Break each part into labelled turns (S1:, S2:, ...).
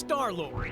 S1: Star-Lord.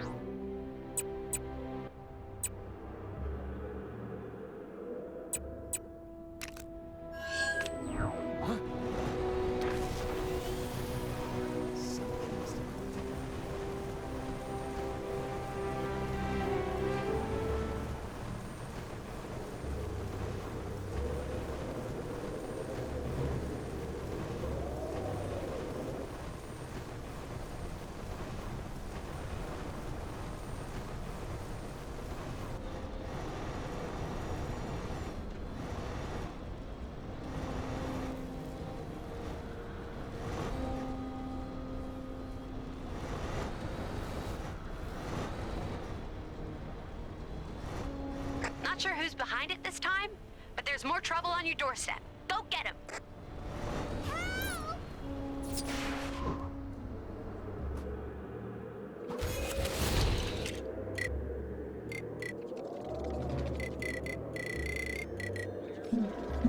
S2: Not sure who's behind it this time, but there's more trouble on your doorstep. Go get him!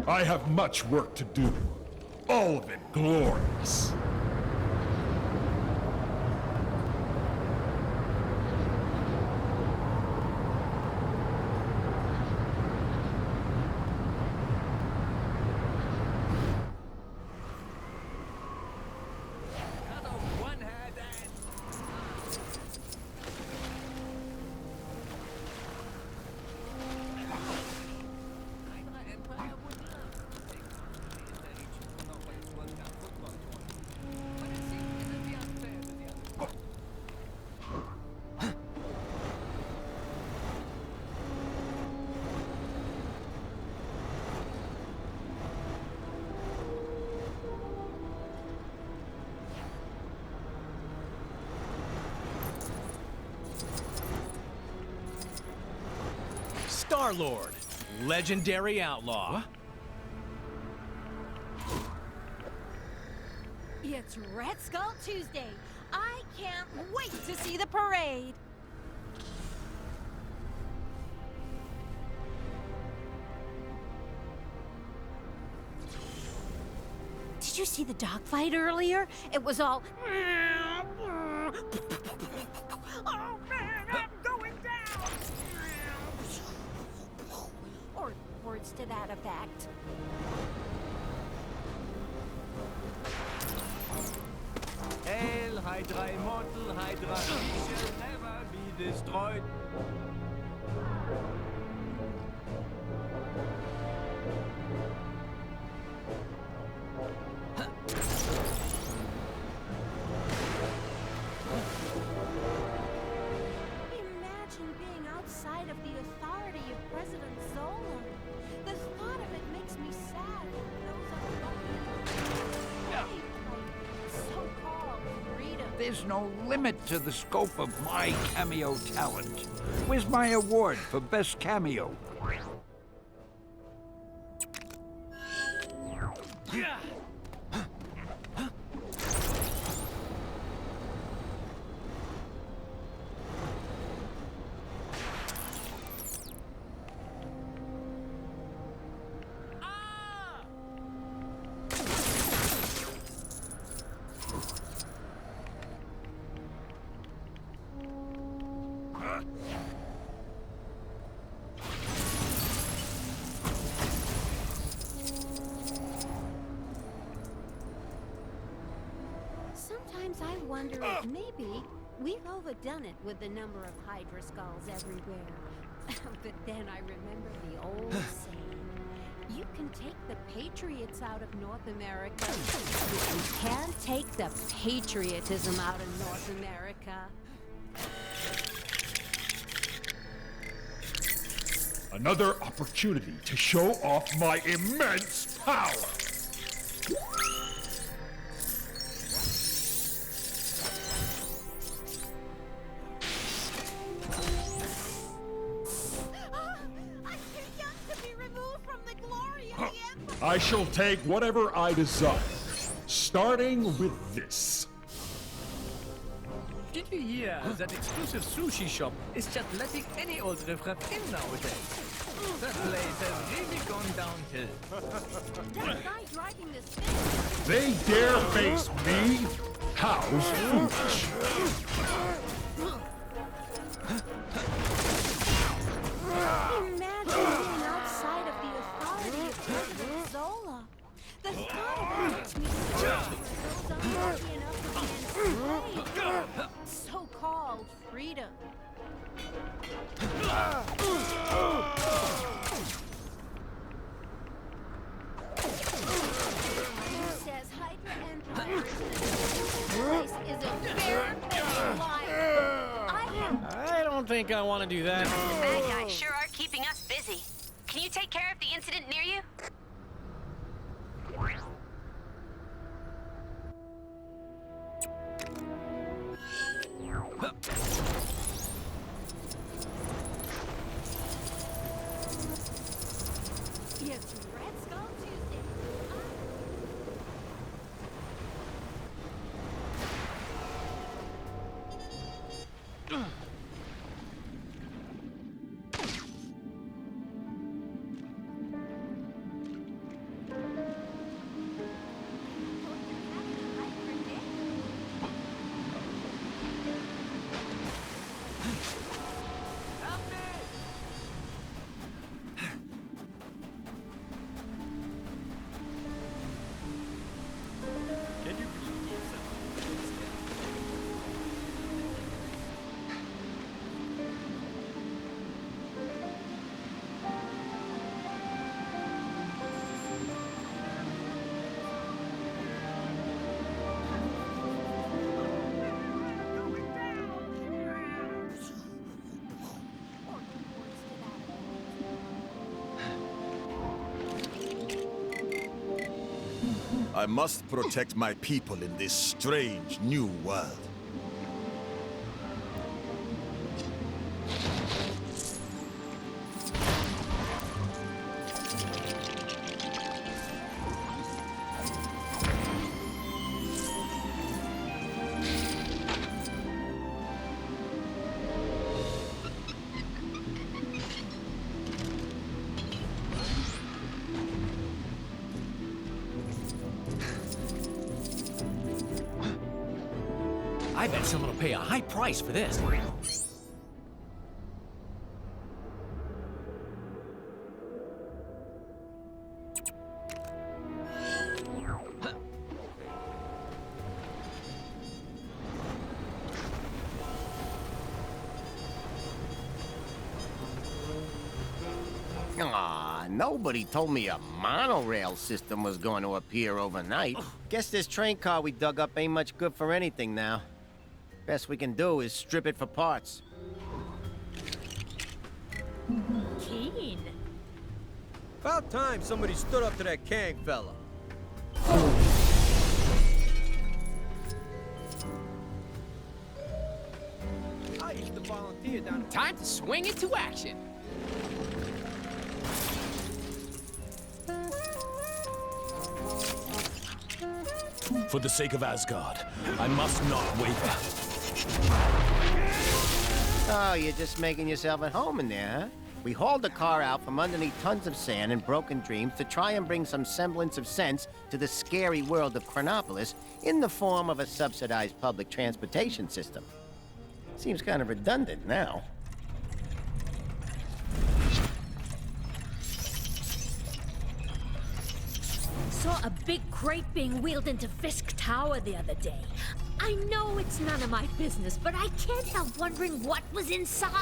S3: I have much work to do. All of it glorious.
S1: Star-Lord, legendary outlaw.
S4: It's Red Skull Tuesday. I can't wait to see the parade. Did you see the dogfight earlier? It was all... Oh man, I'm going down! Or words to that effect.
S5: Hail, Hydra immortal, Hydra we shall never be destroyed.
S4: Imagine being outside of the authority of President Zolan. The thought of it makes me sad for those unlucky so-called freedom.
S6: There's no limit to the scope of my cameo talent. Where's my award for best cameo?
S4: Sometimes I wonder if maybe we've overdone it with the number of Hydra skulls everywhere. But then I remember the old saying, you can take the patriots out of North America, but you can't take the patriotism out of North America.
S3: Another opportunity to show off my immense power!
S4: I'm too young to be removed from the glory of the Empire!
S3: I shall take whatever I desire, starting with this.
S5: Did you hear that exclusive sushi shop is just letting any old riffraff in nowadays? That place has really gone downhill.
S4: That guy driving this thing.
S3: They dare face me? How's foolish?
S1: think I want to do that.
S2: The bad guys sure are keeping us busy. Can you take care of the incident near you?
S4: It's Red Skull Tuesday.
S7: I must protect my people in this strange new world.
S1: I bet someone will pay a high price for this.
S8: Aw, nobody told me a monorail system was going to appear overnight. Guess this train car we dug up ain't much good for anything now. Best we can do is strip it for parts.
S4: Keen.
S9: About time somebody stood up to that Kang fella. I used to volunteer down.
S10: Time to swing into action.
S1: For the sake of Asgard, I must not waver.
S8: Oh, you're just making yourself at home in there, huh? We hauled the car out from underneath tons of sand and broken dreams to try and bring some semblance of sense to the scary world of Chronopolis in the form of a subsidized public transportation system. Seems kind of redundant now.
S4: Saw a big crate being wheeled into Fisk Tower the other day. I know it's none of my business, but I can't help wondering what was inside.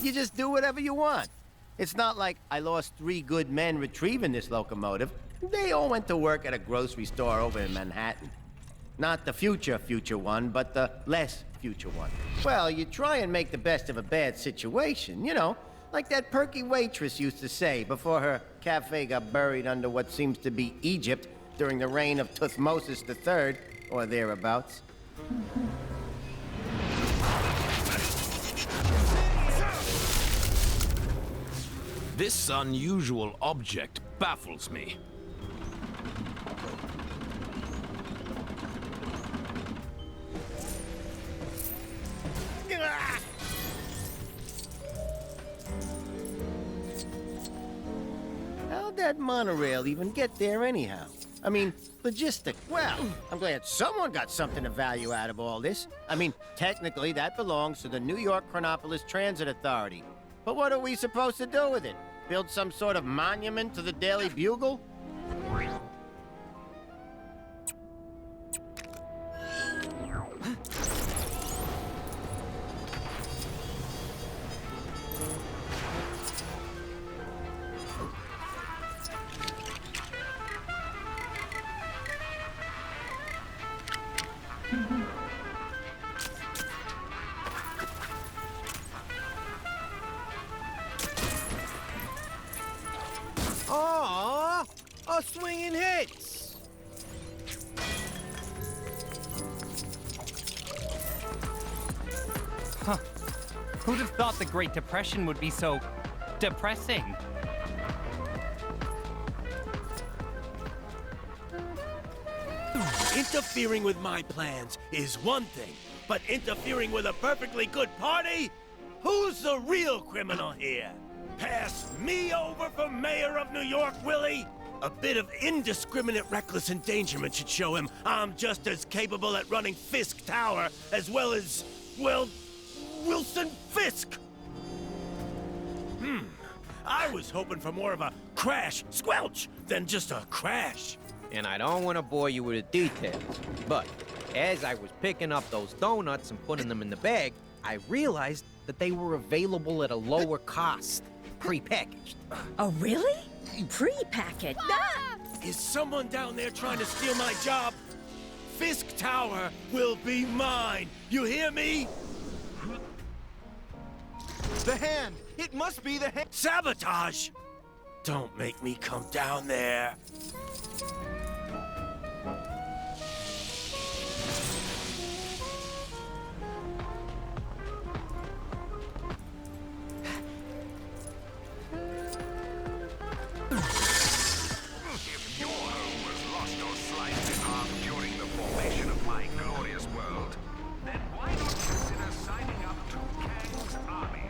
S8: You just do whatever you want. It's not like I lost 3 good men retrieving this locomotive. They all went to work at a grocery store over in Manhattan. Not the future one, but the less future one. Well, you try and make the best of a bad situation, you know, like that perky waitress used to say before her cafe got buried under what seems to be Egypt during the reign of Thutmose III, or thereabouts.
S1: This unusual object baffles me.
S8: How'd that monorail even get there anyhow? I mean, logistic. Well, I'm glad someone got something of value out of all this. I mean, technically that belongs to the New York Chronopolis Transit Authority. But what are we supposed to do with it? Build some sort of monument to the Daily Bugle?
S9: Aww, a swinging hits.
S11: Who'd have thought the Great Depression would be so depressing?
S12: Interfering with my plans is one thing, but interfering with a perfectly good party? Who's the real criminal here? Pass me over for mayor of New York, Willie? A bit of indiscriminate reckless endangerment should show him I'm just as capable at running Fisk Tower as well as, well, Wilson Fisk. I was hoping for more of a crash squelch than just a crash.
S9: And I don't want to bore you with the details, but as I was picking up those donuts and putting them in the bag, I realized that they were available at a lower cost, pre-packaged.
S13: Oh, really? Pre-packaged? Ah!
S12: Is someone down there trying to steal my job? Fisk Tower will be mine. You hear me?
S9: The hand! It must be the hand!
S12: Sabotage! Don't make me come down there.
S14: If your home was lost or sliced in half during the formation of my glorious world, then why not consider signing up to Kang's army,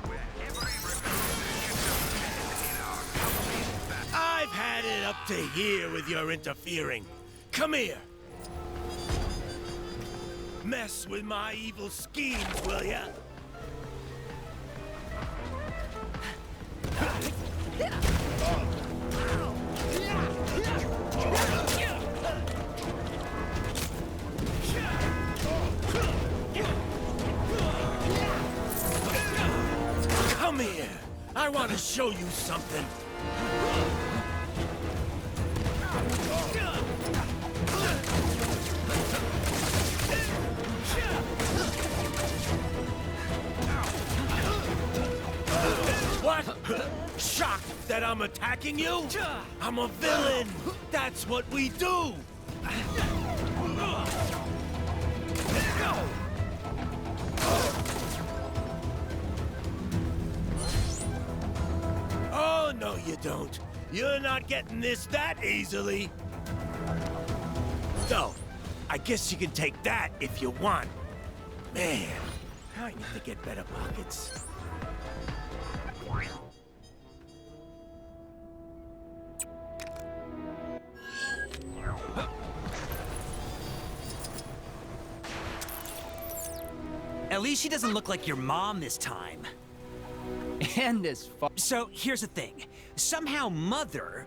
S14: where every recruit gets a pen in our company's battle.
S12: I've had it up to here with your interfering. Come here. Mess with my evil schemes, will ya? Come here. I want to show you something. What? Shocked that I'm attacking you? I'm a villain. That's what we do. Oh, no, you don't. You're not getting this that easily. So, I guess you can take that if you want. Man, I need to get better pockets.
S15: At least she doesn't look like your mom this time.
S11: And this
S15: So, here's the thing. Somehow Mother...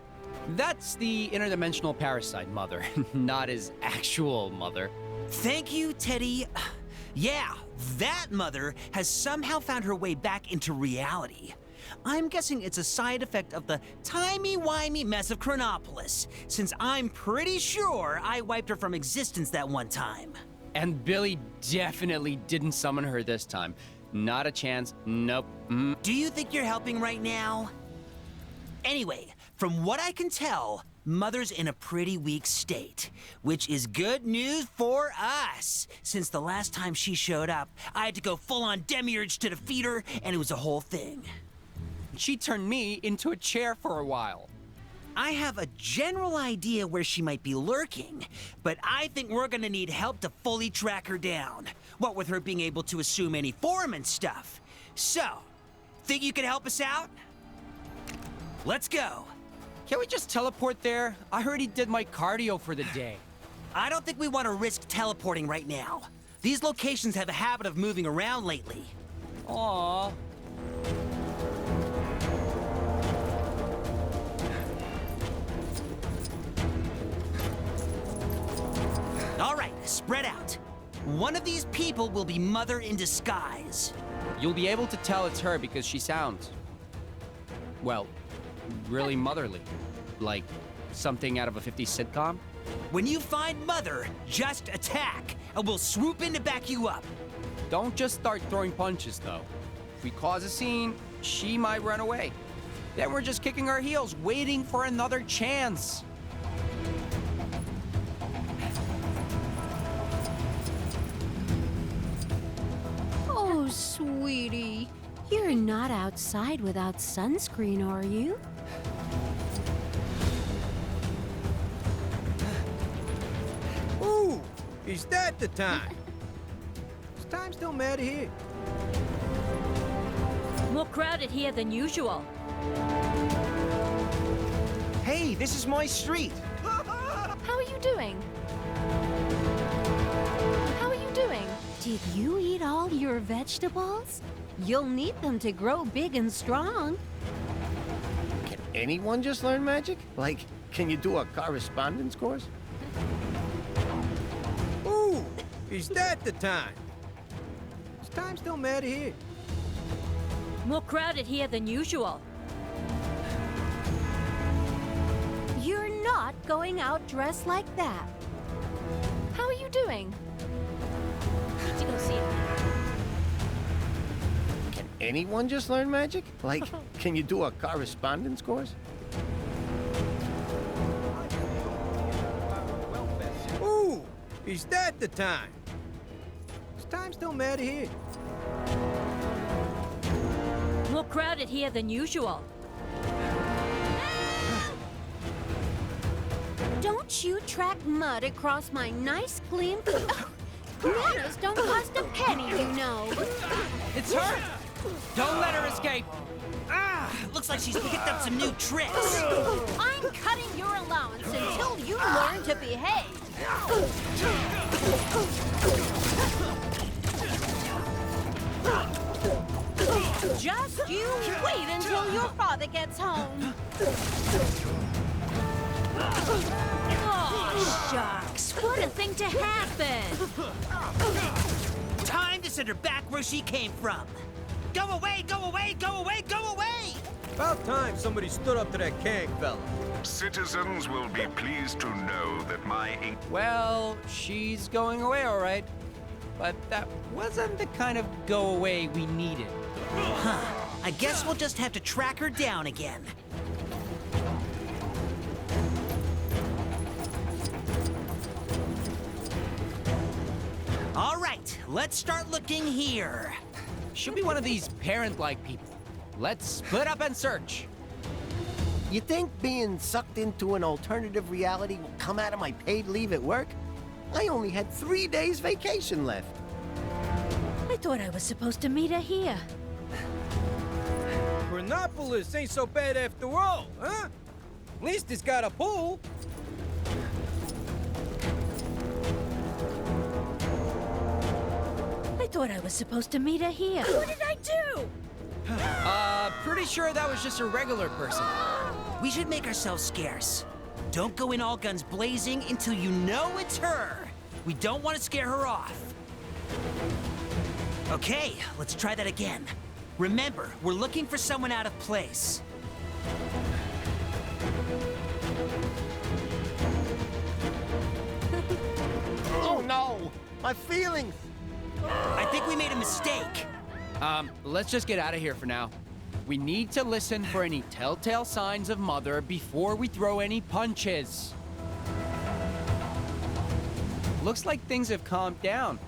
S11: That's the interdimensional parasite mother, not his actual mother.
S15: Thank you, Teddy. Yeah, that Mother has somehow found her way back into reality. I'm guessing it's a side effect of the timey-wimey mess of Chronopolis, since I'm pretty sure I wiped her from existence that one time.
S11: And Billy definitely didn't summon her this time. Not a chance. Nope.
S15: Do you think you're helping right now? Anyway, from what I can tell, Mother's in a pretty weak state, which is good news for us. Since the last time she showed up, I had to go full-on demiurge to defeat her, and it was a whole thing.
S11: She turned me into a chair for a while.
S15: I have a general idea where she might be lurking, but I think we're gonna need help to fully track her down. What with her being able to assume any form and stuff. So, think you could help us out? Let's go.
S11: Can't we just teleport there? I heard he did my cardio for the day.
S15: I don't think we want to risk teleporting right now. These locations have a habit of moving around lately.
S11: Aww.
S15: All right, spread out. One of these people will be Mother in disguise.
S11: You'll be able to tell it's her because she sounds, well, really motherly. Like something out of a 50s sitcom.
S15: When you find Mother, just attack, and we'll swoop in to back you up.
S11: Don't just start throwing punches, though. If we cause a scene, she might run away. Then we're just kicking our heels, waiting for another chance.
S4: Oh, sweetie. You're not outside without sunscreen, are you?
S9: Ooh, is that the time? Is time still mad here?
S13: More crowded here than usual.
S9: Hey, this is my street.
S4: How are you doing? How are you doing? Did you eat all your vegetables? You'll need them to grow big and strong.
S8: Can anyone just learn magic? Like, can you do a correspondence course?
S9: Ooh, is that the time? Is time still mad here?
S13: More crowded here than usual.
S4: You're not going out dressed like that. How are you doing? Need to go see it.
S8: Can anyone just learn magic? Like, can you do a correspondence course?
S9: Ooh, is that the time? Is time still mad here?
S13: More crowded here than usual.
S4: Don't you track mud across my nice, clean... Manners don't cost a penny, you know.
S11: It's her! Don't let her escape!
S15: Ah, looks like she's picked up some new tricks.
S4: I'm cutting your allowance until you learn to behave. Just you wait until your father gets home.
S13: Oh, shucks. What a thing to happen.
S15: Time to send her back where she came from. Go away, go away, go away, go away!
S9: About time somebody stood up to that Kang fella.
S14: Citizens will be pleased to know that my ink...
S11: Well, she's going away, all right. But that wasn't the kind of go away we needed.
S15: Huh. I guess we'll just have to track her down again. All right, let's start looking here.
S11: Should be one of these parent-like people. Let's split up and search.
S8: You think being sucked into an alternative reality will come out of my paid leave at work? I only had 3 days vacation left.
S13: I thought I was supposed to meet her here.
S9: Chronopolis ain't so bad after all, huh? At least it's got a pool.
S13: I thought I was supposed to meet her here. What did I do?
S11: Pretty sure that was just a regular person.
S15: We should make ourselves scarce. Don't go in all guns blazing until you know it's her. We don't want to scare her off. Okay, let's try that again. Remember, we're looking for someone out of place.
S8: Oh no! My feelings!
S15: I think we made a mistake.
S11: Let's just get out of here for now. We need to listen for any telltale signs of Mother before we throw any punches. Looks like things have calmed down.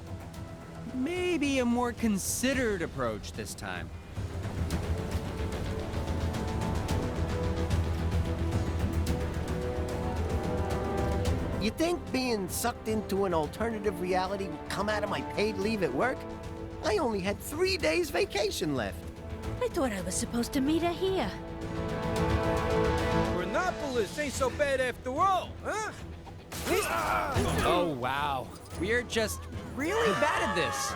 S11: Maybe a more considered approach this time.
S8: You think being sucked into an alternative reality will come out of my paid leave at work? I only had 3 days vacation left.
S13: I thought I was supposed to meet her here.
S9: Chronopolis ain't so bad after all, huh?
S11: Oh, wow. We're just really bad at this.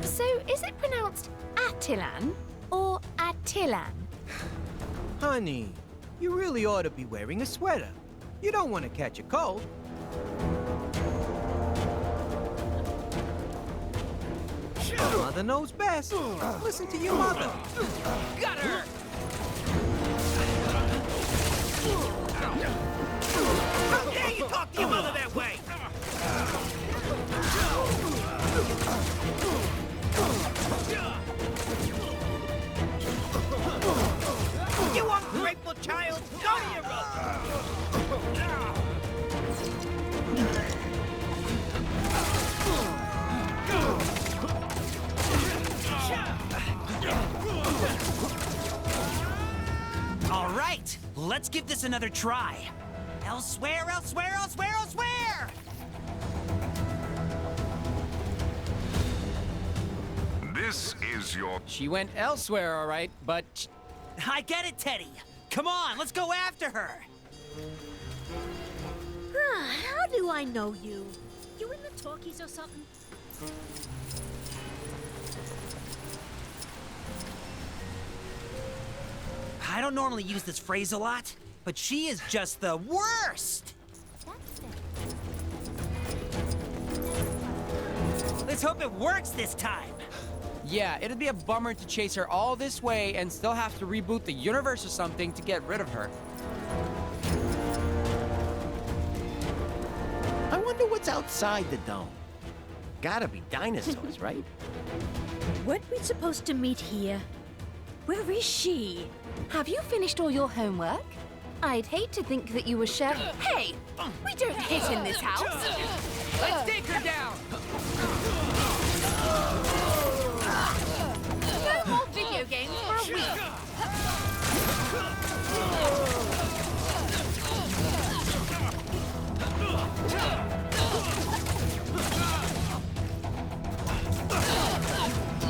S16: So, is it pronounced Attilan or Attilan?
S9: Honey, you really ought to be wearing a sweater. You don't want to catch a cold. Mother knows best. Listen to your mother.
S5: Got her!
S12: How dare you talk to your mother that way? You ungrateful child! Go to your room!
S15: All right, let's give this another try. Elsewhere, elsewhere, elsewhere, elsewhere!
S14: This is your...
S11: She went elsewhere, all right, but...
S15: I get it, Teddy. Come on, let's go after her.
S13: How do I know you? You in the talkies or something?
S15: I don't normally use this phrase a lot, but she is just the worst. Let's hope it works this time.
S11: Yeah, it'd be a bummer to chase her all this way and still have to reboot the universe or something to get rid of her.
S8: I wonder what's outside the dome. Gotta be dinosaurs, right?
S13: Weren't we supposed to meet here? Where is she?
S2: Have you finished all your homework? I'd hate to think that you were chef. Hey! We don't hit in this house!
S5: Let's take her down!
S2: No more video games for a week!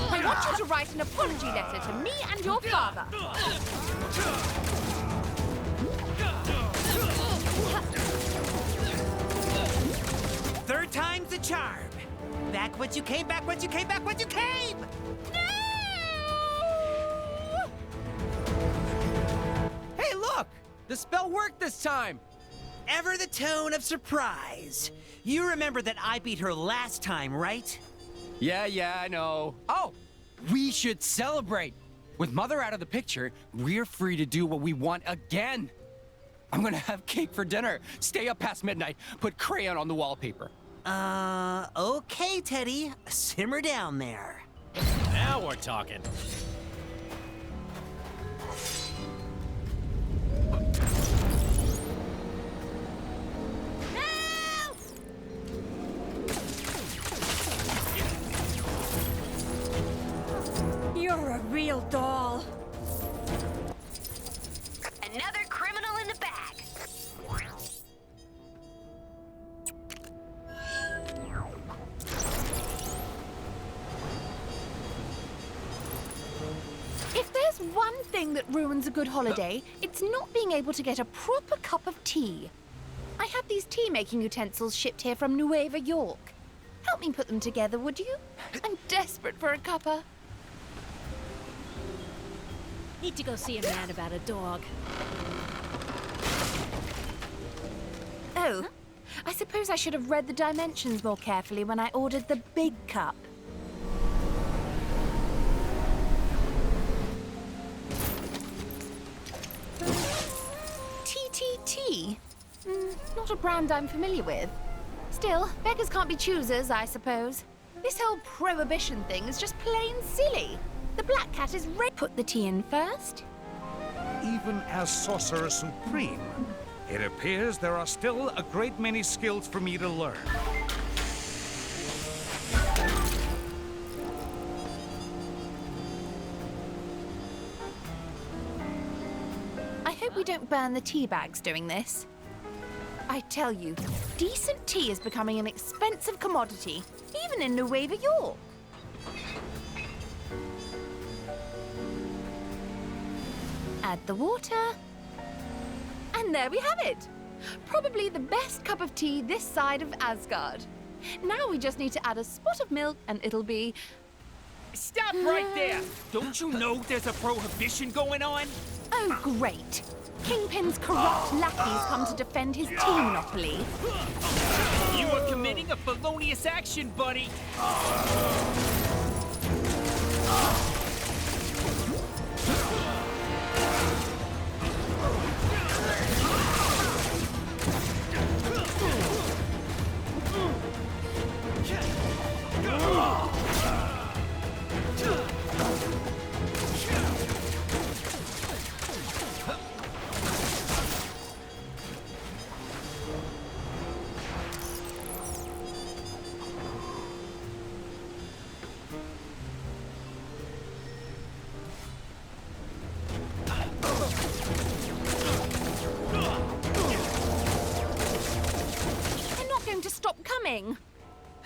S2: I want you to write an apology letter to me and your father.
S15: Third time's the charm. Backwards you came, backwards you came, backwards you came!
S11: Hey, look! The spell worked this time!
S15: Ever the tone of surprise. You remember that I beat her last time, right?
S11: Yeah, I know. Oh, we should celebrate. With Mother out of the picture, we're free to do what we want again. I'm gonna have cake for dinner, stay up past midnight, put crayon on the wallpaper.
S15: Okay, Teddy. Simmer down there.
S1: Now we're talking.
S13: You're a real doll.
S2: Another criminal in the bag. If there's one thing that ruins a good holiday, it's not being able to get a proper cup of tea. I have these tea-making utensils shipped here from Nueva York. Help me put them together, would you? I'm desperate for a cuppa.
S13: Need to go see a man about a dog.
S2: Oh, I suppose I should have read the dimensions more carefully when I ordered the big cup. TTT? Not a brand I'm familiar with. Still, beggars can't be choosers, I suppose. This whole prohibition thing is just plain silly. The Black Cat is ready. Put the tea in first.
S16: Even as Sorcerer Supreme, it appears there are still a great many skills for me to learn.
S2: I hope we don't burn the tea bags doing this. I tell you, decent tea is becoming an expensive commodity, even in Nueva York. Add the water. And there we have it. Probably the best cup of tea this side of Asgard. Now we just need to add a spot of milk and it'll be...
S5: Stop right there! Don't you know there's a prohibition going on?
S2: Oh, great. Kingpin's corrupt lackeys come to defend his tea monopoly.
S10: You are committing a felonious action, buddy!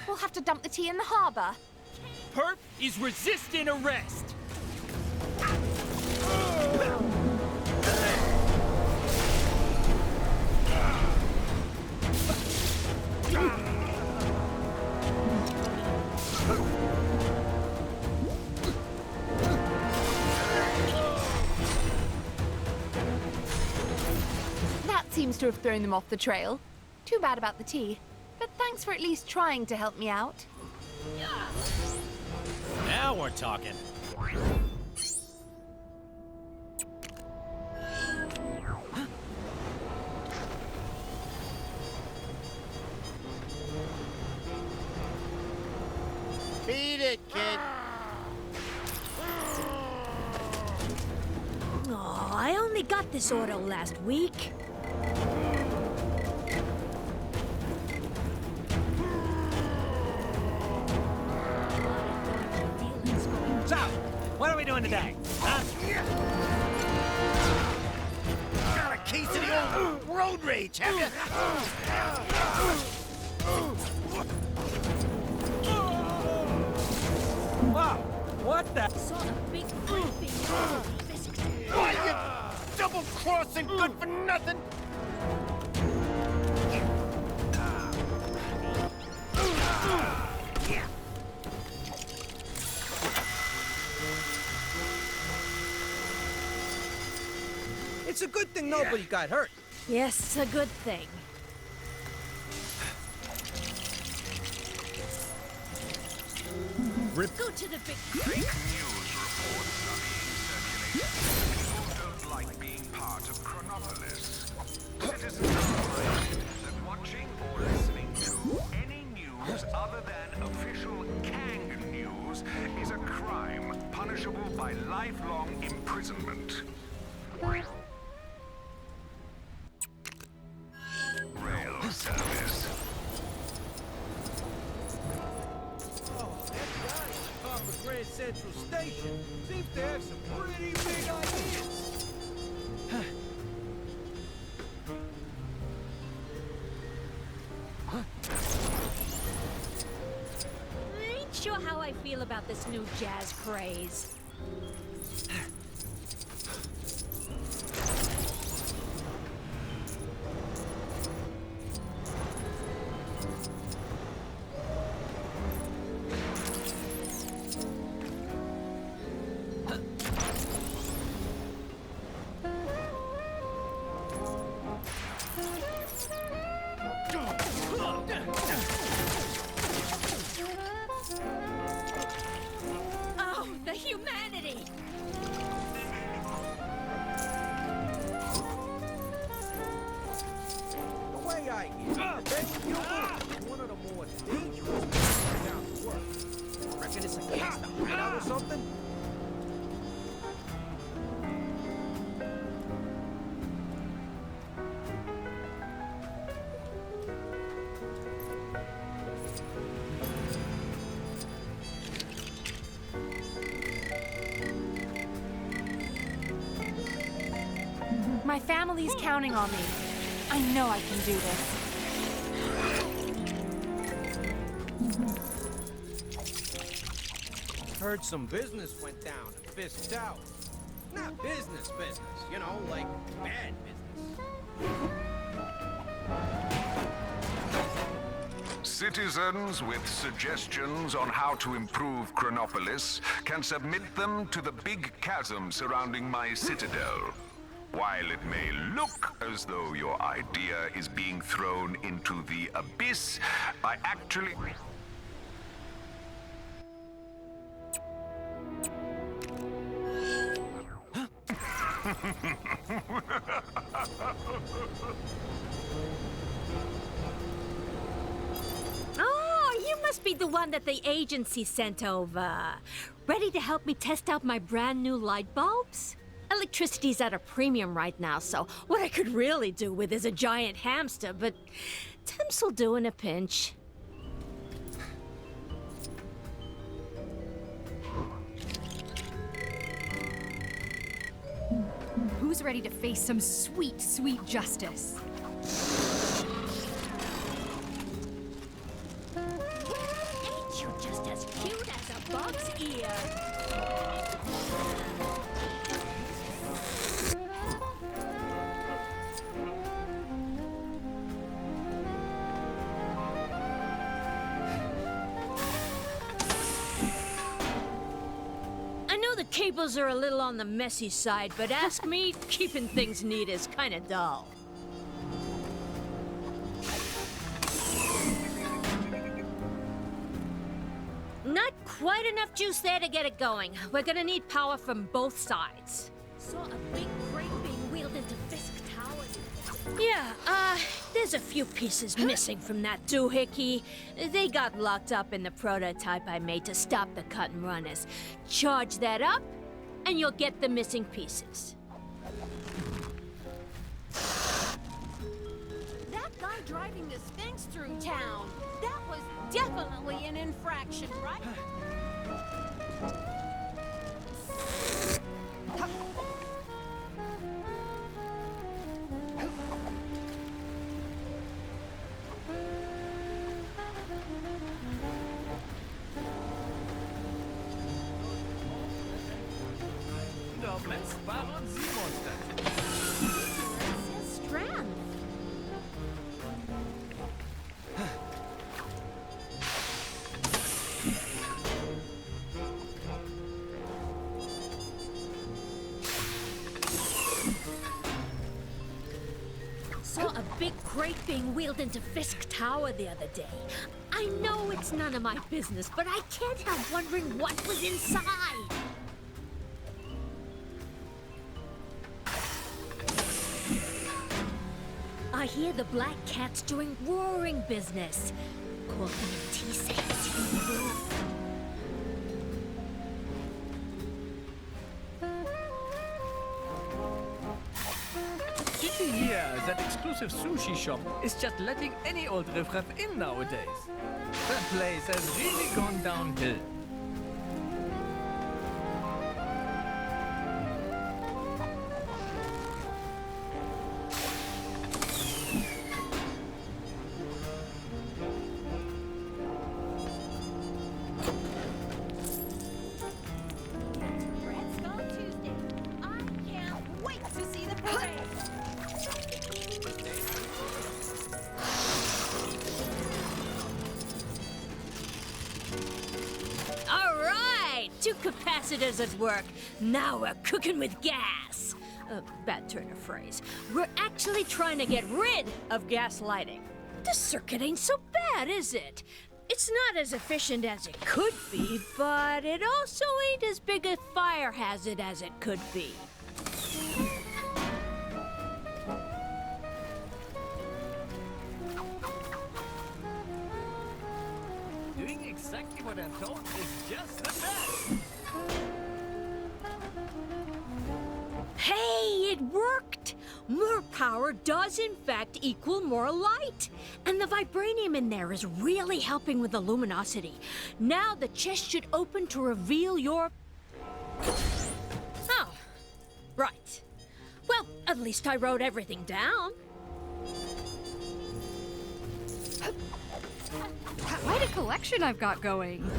S2: We'll have to dump the tea in the harbor.
S10: Perp is resisting arrest.
S2: That seems to have thrown them off the trail. Too bad about the tea. But thanks for at least trying to help me out.
S12: Now we're talking.
S8: Beat it, kid.
S13: Oh, I only got this auto last week.
S12: So, what are we doing today? Huh? Got a case of the old road rage, have you?
S5: Wow, what the?
S13: Saw the big
S8: Why, you double-crossing good for nothing?
S9: It's a good thing nobody got hurt.
S13: Yes, a good thing. Go to the big...
S14: Fake news reports are being circulated. People don't like being part of Chronopolis. Citizens are reminded that watching or listening to any news other than official Kang news is a crime punishable by lifelong imprisonment. Rail service.
S9: Top of Grand Central Station seems to have some pretty big ideas.
S13: I ain't sure how I feel about this new jazz craze. Oh, the humanity!
S9: The way I hear it, baby, you're one of the more dangerous people down to work. Reckon it's against the hideout or something?
S2: My family's counting on me. I know I can do this.
S9: Heard some business went down at Fisk Tower. Not business, you know, like bad business.
S14: Citizens with suggestions on how to improve Chronopolis can submit them to the big chasm surrounding my citadel. While it may look as though your idea is being thrown into the abyss, I actually...
S13: Oh, you must be the one that the agency sent over. Ready to help me test out my brand new light bulbs? Electricity's at a premium right now, so what I could really do with is a giant hamster, but temps will do in a pinch.
S17: Who's ready to face some sweet, sweet justice?
S13: Ain't you just as cute as a bug's ear? I know the cables are a little on the messy side, but ask me, keeping things neat is kind of dull. Not quite enough juice there to get it going. We're gonna need power from both sides. Saw a big crate being wheeled into Fisk Towers. Yeah, there's a few pieces missing from that doohickey. They got locked up in the prototype I made to stop the cut and runners. Charge that up, and you'll get the missing pieces.
S4: That guy driving the Sphinx through town, that was definitely an infraction, right?
S5: Der messbaren Simon-Statue.
S4: Strength.
S13: Saw a big crate being wheeled into Fisk Tower the other day. I know it's none of my business, but I can't help wondering what was inside. I hear the Black Cat's doing roaring business. Cooking and tea sales.
S5: Yeah, that exclusive sushi shop is just letting any old riffraff in nowadays. That place has really gone downhill.
S4: Red Skull Tuesday. I can't wait to see the parade.
S13: All right, 2 capacitors at work. Now we're cooking with gas. Bad turn of phrase. We're actually trying to get rid of gas lighting. This circuit ain't so bad, is it? It's not as efficient as it could be, but it also ain't as big a fire hazard as it could be.
S5: Doing exactly what I'm told is just the best.
S13: Hey, it worked! More power does in fact equal more light. And the vibranium in there is really helping with the luminosity. Now the chest should open to reveal your... Oh, right. Well, at least I wrote everything down.
S17: Quite a collection I've got going.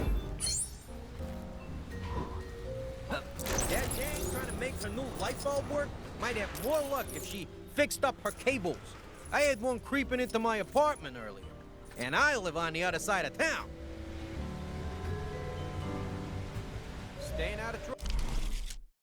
S9: That gang trying to make her new light bulb work might have more luck if she fixed up her cables. I had one creeping into my apartment earlier, and I live on the other side of town. Staying out of trouble.